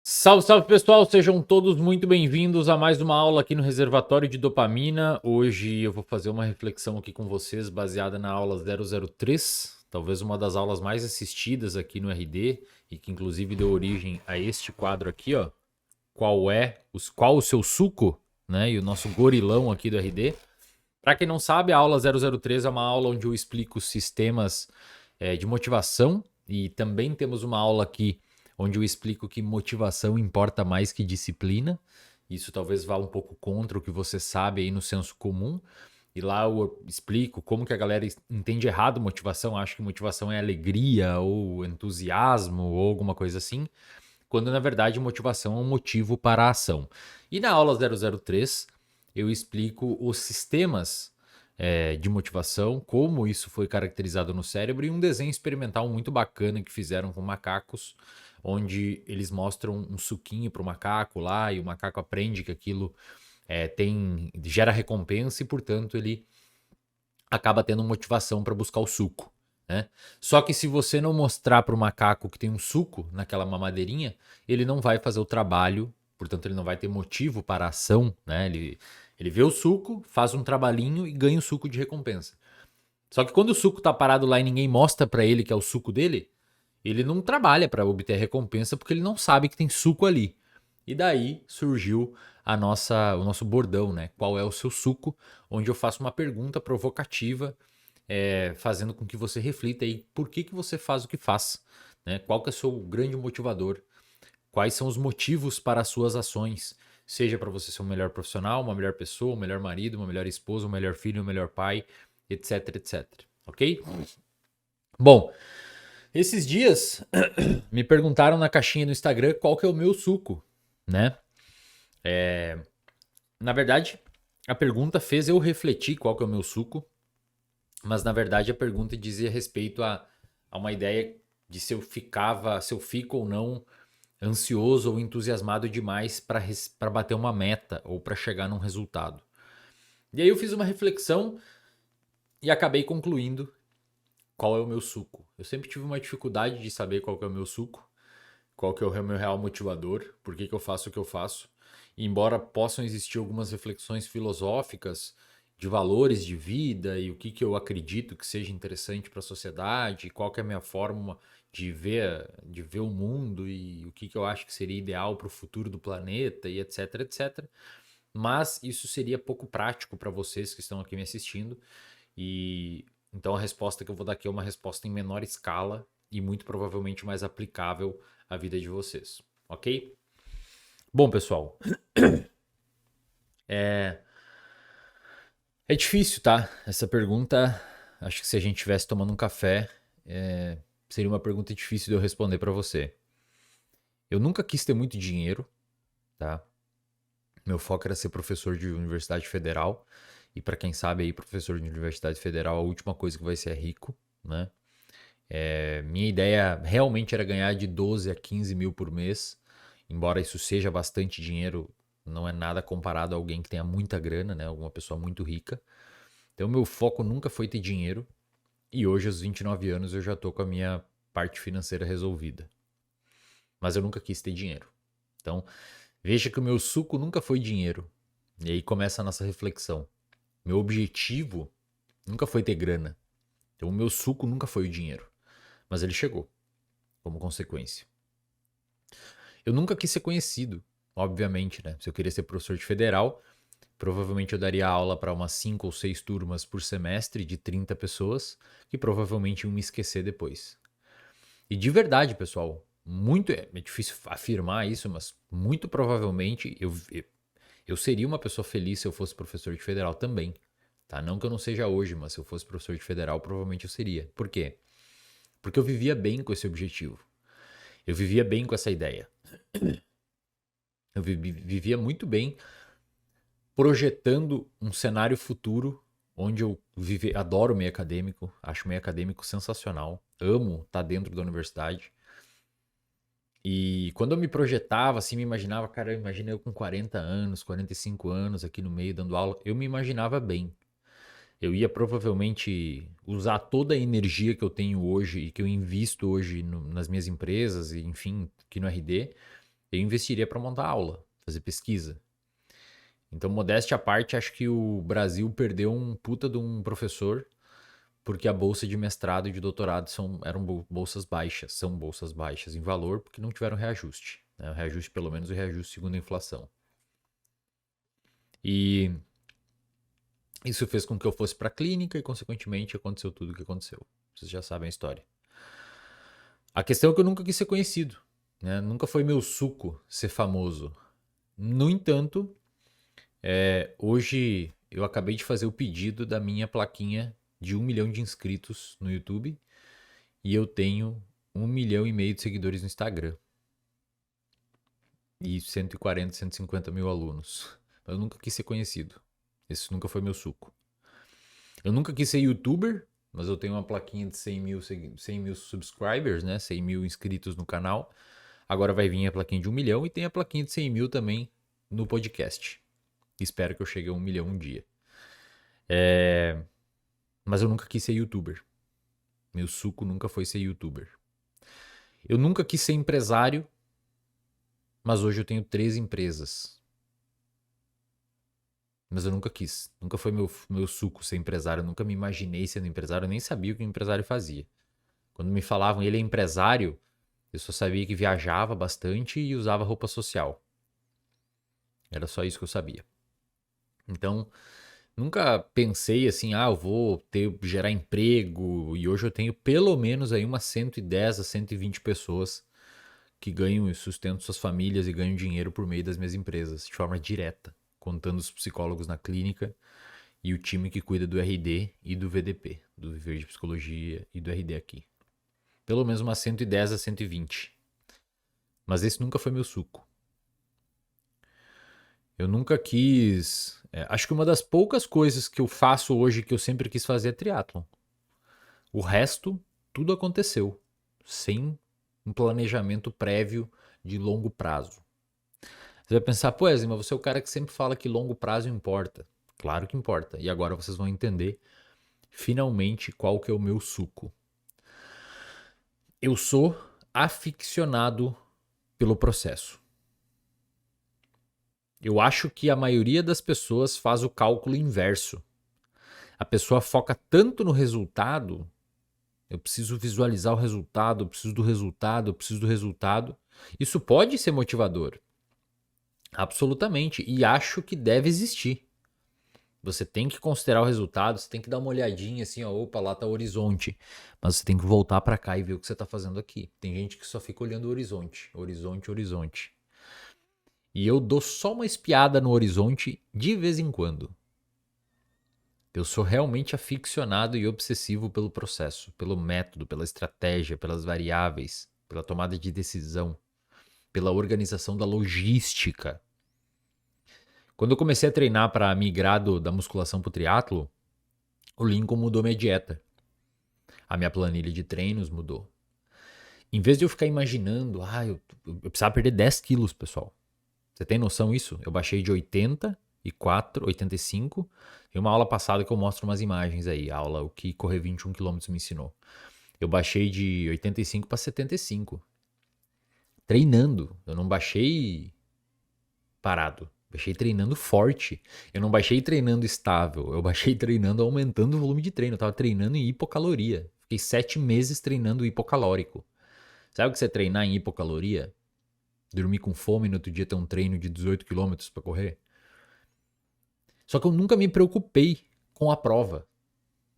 Salve, salve pessoal, sejam todos muito bem-vindos a mais uma aula aqui no Reservatório de Dopamina. Hoje eu vou fazer uma reflexão aqui com vocês baseada na aula 003, talvez uma das aulas mais assistidas aqui no RD e que inclusive deu origem a este quadro aqui, ó. Qual o seu suco, né? E o nosso gorilão aqui do RD. Para quem não sabe, a aula 003 é uma aula onde eu explico sistemas de motivação e também temos uma aula aqui onde eu explico que motivação importa mais que disciplina. Isso talvez vá um pouco contra o que você sabe aí no senso comum. E lá eu explico como que a galera entende errado motivação, acha que motivação é alegria ou entusiasmo ou alguma coisa assim, quando na verdade motivação é um motivo para a ação. E na aula 003 eu explico os sistemas de motivação, como isso foi caracterizado no cérebro e um desenho experimental muito bacana que fizeram com macacos, onde eles mostram um suquinho para o macaco lá e o macaco aprende que aquilo gera recompensa e, portanto, ele acaba tendo motivação para buscar o suco. Né? Só que se você não mostrar para o macaco que tem um suco naquela mamadeirinha, ele não vai fazer o trabalho, portanto, ele não vai ter motivo para a ação. Né? Ele vê o suco, faz um trabalhinho e ganha o suco de recompensa. Só que quando o suco tá parado lá e ninguém mostra para ele que é o suco dele, ele não trabalha para obter recompensa porque ele não sabe que tem suco ali. E daí surgiu o nosso bordão, né? Qual é o seu suco? Onde eu faço uma pergunta provocativa, fazendo com que você reflita aí por que você faz o que faz, né? Qual que é o seu grande motivador? Quais são os motivos para as suas ações? Seja para você ser um melhor profissional, uma melhor pessoa, um melhor marido, uma melhor esposa, um melhor filho, um melhor pai, etc, etc. Ok? Bom, esses dias me perguntaram na caixinha do Instagram qual que é o meu suco, né? Na verdade, a pergunta fez eu refletir qual que é o meu suco, mas na verdade a pergunta dizia respeito a uma ideia de se eu fico ou não ansioso ou entusiasmado demais para bater uma meta ou para chegar num resultado. E aí eu fiz uma reflexão e acabei concluindo qual é o meu suco. Eu sempre tive uma dificuldade de saber qual que é o meu suco, qual que é o meu real motivador, por que que eu faço o que eu faço. E embora possam existir algumas reflexões filosóficas de valores de vida e o que que eu acredito que seja interessante para a sociedade, qual que é a minha forma de ver o mundo e o que que eu acho que seria ideal para o futuro do planeta e etc, etc. Mas isso seria pouco prático para vocês que estão aqui me assistindo e então a resposta que eu vou dar aqui é uma resposta em menor escala e muito provavelmente mais aplicável à vida de vocês, ok? Bom, pessoal, é difícil, tá? Essa pergunta, acho que se a gente estivesse tomando um café, seria uma pergunta difícil de eu responder para você. Eu nunca quis ter muito dinheiro, tá? Meu foco era ser professor de universidade federal. E para quem sabe aí, professor de universidade federal, a última coisa que vai ser é rico, né? Minha ideia realmente era ganhar de 12 a 15 mil por mês. Embora isso seja bastante dinheiro, não é nada comparado a alguém que tenha muita grana, né? Alguma pessoa muito rica. Então, meu foco nunca foi ter dinheiro. E hoje, aos 29 anos, eu já tô com a minha parte financeira resolvida. Mas eu nunca quis ter dinheiro. Então, veja que o meu suco nunca foi dinheiro. E aí começa a nossa reflexão. Meu objetivo nunca foi ter grana. Então, o meu suco nunca foi o dinheiro. Mas ele chegou, como consequência. Eu nunca quis ser conhecido, obviamente, né? Se eu queria ser professor de federal, provavelmente eu daria aula para umas 5 ou 6 turmas por semestre de 30 pessoas, que provavelmente iam me esquecer depois. E de verdade, pessoal, muito é difícil afirmar isso, mas muito provavelmente eu seria uma pessoa feliz se eu fosse professor de federal também. Tá? Não que eu não seja hoje, mas se eu fosse professor de federal, provavelmente eu seria. Por quê? Porque eu vivia bem com esse objetivo. Eu vivia bem com essa ideia. Eu vivia muito bem projetando um cenário futuro onde adoro o meio acadêmico, acho o meio acadêmico sensacional, amo estar dentro da universidade. E quando eu me projetava, assim, me imaginava, cara, imagina eu com 40 anos, 45 anos aqui no meio dando aula, eu me imaginava bem. Eu ia provavelmente usar toda a energia que eu tenho hoje e que eu invisto hoje nas minhas empresas, e enfim, aqui no RD, eu investiria para montar aula, fazer pesquisa. Então, modéstia à parte, acho que o Brasil perdeu um puta de um professor, porque a bolsa de mestrado e de doutorado eram bolsas baixas, são bolsas baixas em valor, porque não tiveram reajuste. Né? O reajuste, pelo menos, o reajuste segundo a inflação. E isso fez com que eu fosse para a clínica e, consequentemente, aconteceu tudo o que aconteceu. Vocês já sabem a história. A questão é que eu nunca quis ser conhecido. Né? Nunca foi meu suco ser famoso. No entanto, hoje eu acabei de fazer o pedido da minha plaquinha de 1 milhão de inscritos no YouTube e eu tenho 1,5 milhão de seguidores no Instagram. E 140, 150 mil alunos. Eu nunca quis ser conhecido. Esse nunca foi meu suco. Eu nunca quis ser youtuber, mas eu tenho uma plaquinha de 100 mil subscribers, né? 100 mil inscritos no canal. Agora vai vir a plaquinha de 1 milhão e tem a plaquinha de 100 mil também no podcast. Espero que eu chegue a 1 milhão um dia. Mas eu nunca quis ser youtuber. Meu suco nunca foi ser youtuber. Eu nunca quis ser empresário, mas hoje eu tenho 3 empresas. Mas eu nunca quis. Nunca foi meu suco ser empresário. Eu nunca me imaginei sendo empresário. Eu nem sabia o que um empresário fazia. Quando me falavam ele é empresário, eu só sabia que viajava bastante e usava roupa social. Era só isso que eu sabia. Então, nunca pensei assim, eu vou gerar emprego. E hoje eu tenho pelo menos aí umas 110 a 120 pessoas que ganham e sustentam suas famílias e ganham dinheiro por meio das minhas empresas, de forma direta, contando os psicólogos na clínica e o time que cuida do RD e do VDP, do Viver de Psicologia e do RD aqui. Pelo menos umas 110 a 120. Mas esse nunca foi meu suco. Eu nunca quis... acho que uma das poucas coisas que eu faço hoje que eu sempre quis fazer é triatlon. O resto, tudo aconteceu. Sem um planejamento prévio de longo prazo. Você vai pensar, pô, Wesley, mas você é o cara que sempre fala que longo prazo importa. Claro que importa. E agora vocês vão entender finalmente qual que é o meu suco. Eu sou aficionado pelo processo. Eu acho que a maioria das pessoas faz o cálculo inverso. A pessoa foca tanto no resultado, eu preciso visualizar o resultado, eu preciso do resultado, eu preciso do resultado. Isso pode ser motivador. Absolutamente. E acho que deve existir. Você tem que considerar o resultado, você tem que dar uma olhadinha assim, opa, lá tá o horizonte. Mas você tem que voltar para cá e ver o que você tá fazendo aqui. Tem gente que só fica olhando o horizonte, horizonte, horizonte. E eu dou só uma espiada no horizonte de vez em quando. Eu sou realmente aficionado e obsessivo pelo processo, pelo método, pela estratégia, pelas variáveis, pela tomada de decisão, pela organização da logística. Quando eu comecei a treinar para migrar da musculação para o triatlo, o Lincoln mudou minha dieta. A minha planilha de treinos mudou. Em vez de eu ficar imaginando, eu precisava perder 10 quilos, pessoal. Você tem noção disso? Eu baixei de 84, 85. Tem uma aula passada que eu mostro umas imagens aí. A aula, o que correr 21 km me ensinou. Eu baixei de 85 para 75. Treinando. Eu não baixei parado. Baixei treinando forte. Eu não baixei treinando estável. Eu baixei treinando aumentando o volume de treino. Eu tava treinando em hipocaloria. Fiquei 7 meses treinando hipocalórico. Sabe o que você treinar em hipocaloria? Dormir com fome e no outro dia ter um treino de 18 km para correr? Só que eu nunca me preocupei com a prova.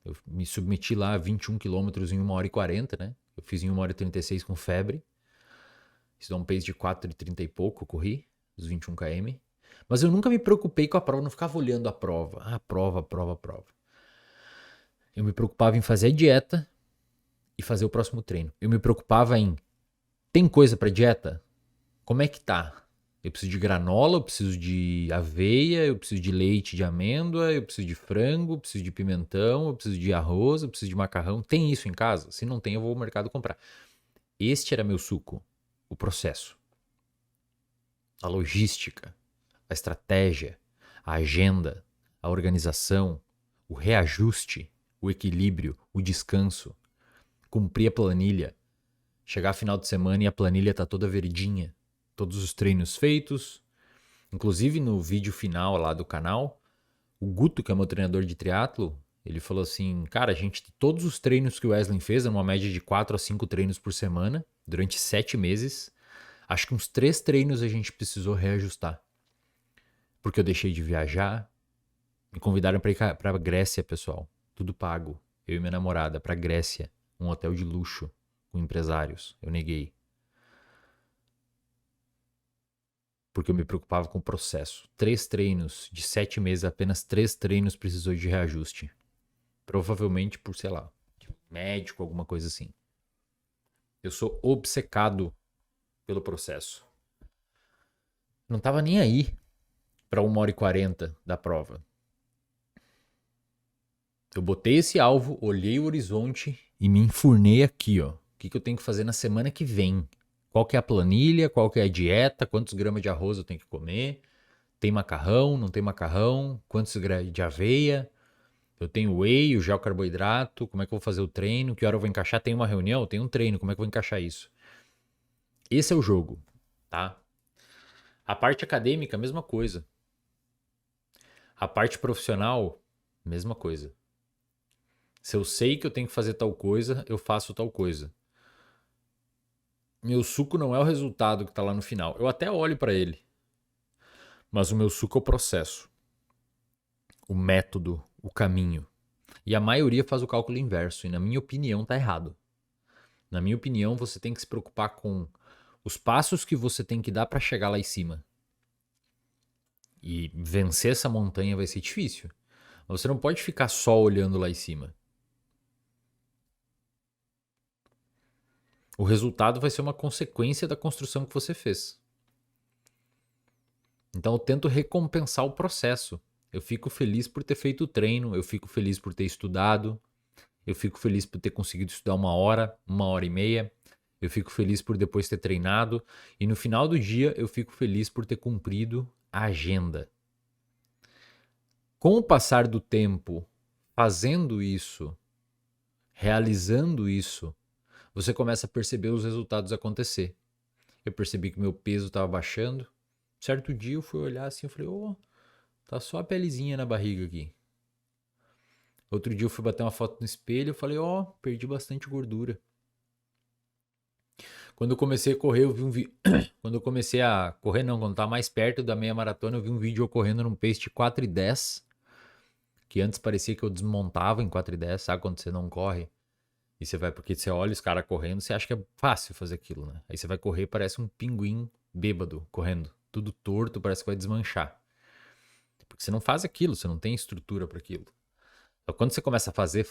Eu me submeti lá a 21 km em 1h40, né? Eu fiz em 1h36 com febre. Isso dá um pace de 4h30 e pouco, eu corri, os 21 km. Mas eu nunca me preocupei com a prova, não ficava olhando a prova. Prova. Eu me preocupava em fazer a dieta e fazer o próximo treino. Eu me preocupava em, tem coisa para dieta? Como é que tá? Eu preciso de granola, eu preciso de aveia, eu preciso de leite de amêndoa, eu preciso de frango, eu preciso de pimentão, eu preciso de arroz, eu preciso de macarrão. Tem isso em casa? Se não tem, eu vou ao mercado comprar. Este era meu suco, o processo. A logística, a estratégia, a agenda, a organização, o reajuste, o equilíbrio, o descanso, cumprir a planilha, chegar final de semana e a planilha tá toda verdinha, todos os treinos feitos. Inclusive no vídeo final lá do canal, o Guto, que é meu treinador de triatlo, ele falou assim, cara, todos os treinos que o Wesley fez, uma média de 4 a 5 treinos por semana, durante 7 meses, acho que uns 3 treinos a gente precisou reajustar. Porque eu deixei de viajar, me convidaram para ir pra Grécia, pessoal, tudo pago, eu e minha namorada, pra Grécia, um hotel de luxo, com empresários, eu neguei. Porque eu me preocupava com o processo. 3 treinos de 7 meses, apenas 3 treinos precisou de reajuste. Provavelmente por, sei lá, médico, alguma coisa assim. Eu sou obcecado pelo processo. Não tava nem aí para 1h40 da prova. Eu botei esse alvo, olhei o horizonte e me enfurnei aqui, ó. O que eu tenho que fazer na semana que vem? Qual que é a planilha, qual que é a dieta, quantos gramas de arroz eu tenho que comer, tem macarrão, não tem macarrão, quantos gramas de aveia, eu tenho whey, o gel carboidrato, como é que eu vou fazer o treino, que hora eu vou encaixar, tem uma reunião, tem um treino, como é que eu vou encaixar isso? Esse é o jogo, tá? A parte acadêmica, mesma coisa. A parte profissional, mesma coisa. Se eu sei que eu tenho que fazer tal coisa, eu faço tal coisa. Meu suco não é o resultado que tá lá no final. Eu até olho para ele. Mas o meu suco é o processo. O método, o caminho. E a maioria faz o cálculo inverso. E na minha opinião tá errado. Na minha opinião, você tem que se preocupar com os passos que você tem que dar para chegar lá em cima. E vencer essa montanha vai ser difícil. Você não pode ficar só olhando lá em cima. O resultado vai ser uma consequência da construção que você fez. Então eu tento recompensar o processo. Eu fico feliz por ter feito o treino, eu fico feliz por ter estudado, eu fico feliz por ter conseguido estudar 1h e meia, eu fico feliz por depois ter treinado e no final do dia eu fico feliz por ter cumprido a agenda. Com o passar do tempo, fazendo isso, realizando isso, você começa a perceber os resultados acontecer. Eu percebi que meu peso estava baixando. Certo dia eu fui olhar assim e falei, tá só a pelezinha na barriga aqui. Outro dia eu fui bater uma foto no espelho e falei, perdi bastante gordura. Quando eu comecei a correr, eu vi um vídeo. Quando eu comecei a correr, não, quando tava mais perto da meia maratona, eu vi um vídeo eu correndo num pace de 4:10. Que antes parecia que eu desmontava em 4:10, sabe? Quando você não corre. E você vai, porque você olha os caras correndo, você acha que é fácil fazer aquilo, né? Aí você vai correr, parece um pinguim bêbado correndo. Tudo torto, parece que vai desmanchar. Porque você não faz aquilo, você não tem estrutura para aquilo. Então, quando você começa a fazer,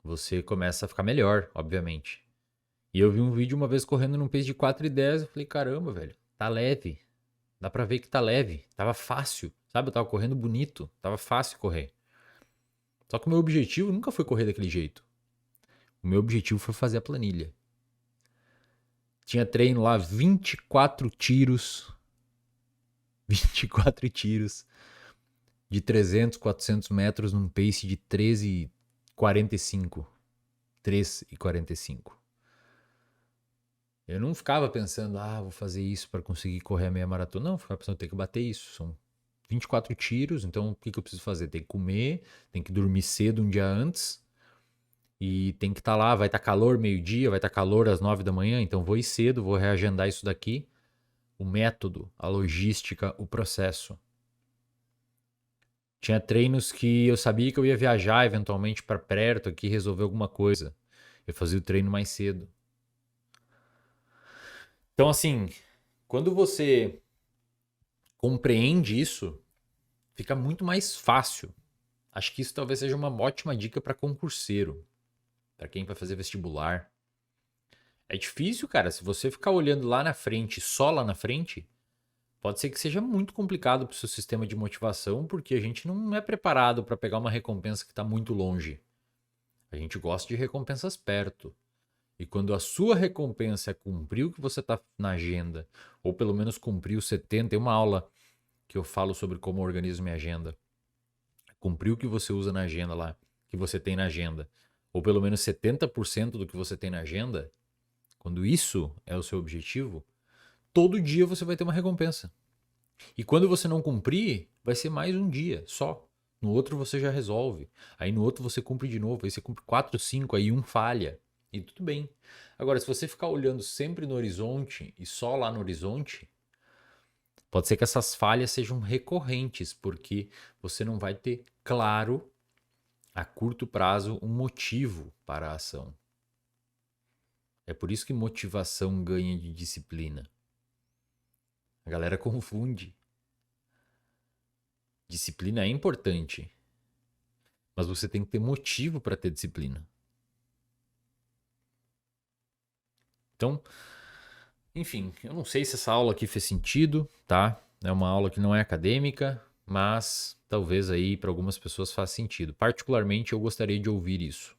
você começa a ficar melhor, obviamente. E eu vi um vídeo uma vez correndo num pace de 4:10, eu falei, caramba, velho, tá leve. Dá pra ver que tá leve. Tava fácil, sabe? Eu tava correndo bonito, tava fácil correr. Só que o meu objetivo nunca foi correr daquele jeito. O meu objetivo foi fazer a planilha. Tinha treino lá, 24 tiros. 24 tiros de 300, 400 metros num pace de 13:45. 3:45. Eu não ficava pensando, vou fazer isso para conseguir correr a meia maratona. Não, eu ficava pensando, tem que bater isso. São 24 tiros, então o que eu preciso fazer? Tem que comer, tem que dormir cedo um dia antes e tem que estar lá, vai estar calor meio-dia, vai estar calor às 9 da manhã, então vou ir cedo, vou reagendar isso daqui. O método, a logística, o processo. Tinha treinos que eu sabia que eu ia viajar eventualmente para perto aqui resolver alguma coisa. Eu fazia o treino mais cedo. Então, assim, quando você compreende isso, fica muito mais fácil. Acho que isso talvez seja uma ótima dica para concurseiro, para quem vai fazer vestibular. É difícil, cara. Se você ficar olhando lá na frente, só lá na frente, pode ser que seja muito complicado para o seu sistema de motivação, porque a gente não é preparado para pegar uma recompensa que está muito longe. A gente gosta de recompensas perto. E quando a sua recompensa é cumprir o que você está na agenda, ou pelo menos cumprir os 70, tem uma aula que eu falo sobre como eu organizo minha agenda. Cumprir o que você usa na agenda lá, que você tem na agenda, ou pelo menos 70% do que você tem na agenda, quando isso é o seu objetivo, todo dia você vai ter uma recompensa. E quando você não cumprir, vai ser mais um dia só. No outro você já resolve. Aí no outro você cumpre de novo. Aí você cumpre 4, 5, aí um falha. E tudo bem. Agora, se você ficar olhando sempre no horizonte e só lá no horizonte, pode ser que essas falhas sejam recorrentes, porque você não vai ter claro, a curto prazo, um motivo para a ação. É por isso que motivação ganha de disciplina. A galera confunde. Disciplina é importante, mas você tem que ter motivo para ter disciplina. Então, enfim, eu não sei se essa aula aqui fez sentido, tá? É uma aula que não é acadêmica, mas talvez aí para algumas pessoas faça sentido. Particularmente, eu gostaria de ouvir isso.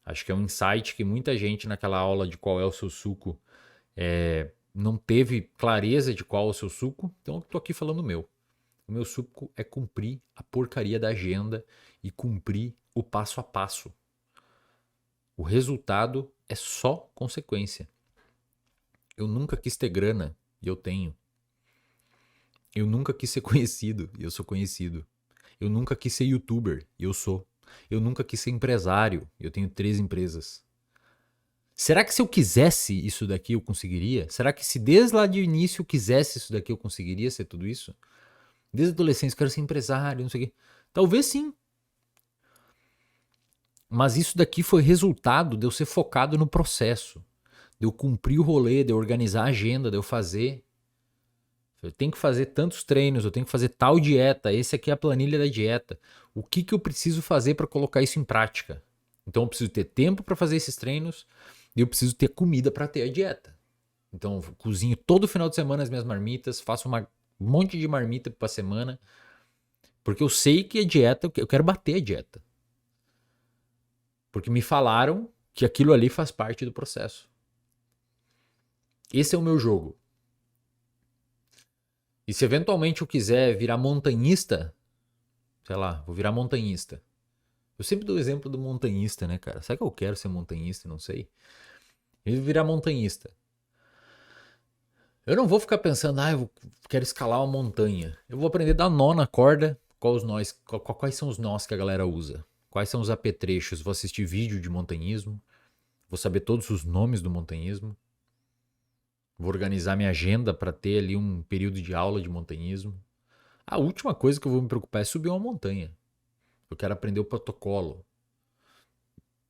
Acho que é um insight que muita gente naquela aula de qual é o seu suco não teve clareza de qual é o seu suco, então eu tô aqui falando o meu. O meu suco é cumprir a porcaria da agenda e cumprir o passo a passo. O resultado é só consequência. Eu nunca quis ter grana e eu tenho. Eu nunca quis ser conhecido e eu sou conhecido. Eu nunca quis ser youtuber e eu sou. Eu nunca quis ser empresário e eu tenho 3 empresas. Será que se eu quisesse isso daqui eu conseguiria? Será que se desde lá de início eu quisesse isso daqui eu conseguiria ser tudo isso? Desde a adolescência eu quero ser empresário, não sei o quê. Talvez sim. Mas isso daqui foi resultado de eu ser focado no processo. De eu cumprir o rolê, de eu organizar a agenda, de eu fazer. Eu tenho que fazer tantos treinos, eu tenho que fazer tal dieta, esse aqui é a planilha da dieta. O que eu preciso fazer para colocar isso em prática? Então eu preciso ter tempo para fazer esses treinos e eu preciso ter comida para ter a dieta. Então eu cozinho todo final de semana as minhas marmitas, faço um monte de marmita para semana, porque eu sei que a dieta, eu quero bater a dieta. Porque me falaram que aquilo ali faz parte do processo. Esse é o meu jogo. E se eventualmente eu quiser virar montanhista, sei lá, vou virar montanhista. Eu sempre dou o exemplo do montanhista, né, cara? Será que eu quero ser montanhista? Não sei. Eu vou virar montanhista. Eu não vou ficar pensando, eu quero escalar uma montanha. Eu vou aprender a dar nó na corda, quais são os nós que a galera usa. Quais são os apetrechos. Vou assistir vídeo de montanhismo. Vou saber todos os nomes do montanhismo. Vou organizar minha agenda para ter ali um período de aula de montanhismo. A última coisa que eu vou me preocupar é subir uma montanha. Eu quero aprender o protocolo.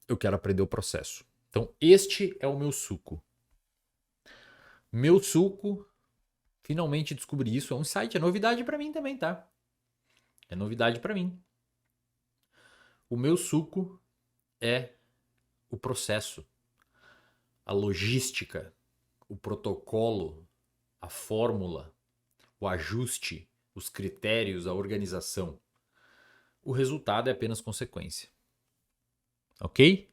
Eu quero aprender o processo. Então, este é o meu suco. Meu suco, finalmente descobri isso. É um site, é novidade para mim também, tá? É novidade para mim. O meu suco é o processo, a logística, o protocolo, a fórmula, o ajuste, os critérios, a organização. O resultado é apenas consequência. Ok?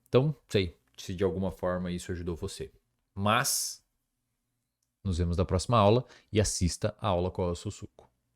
Então, sei se de alguma forma isso ajudou você. Mas nos vemos na próxima aula e assista a aula Qual é o seu suco.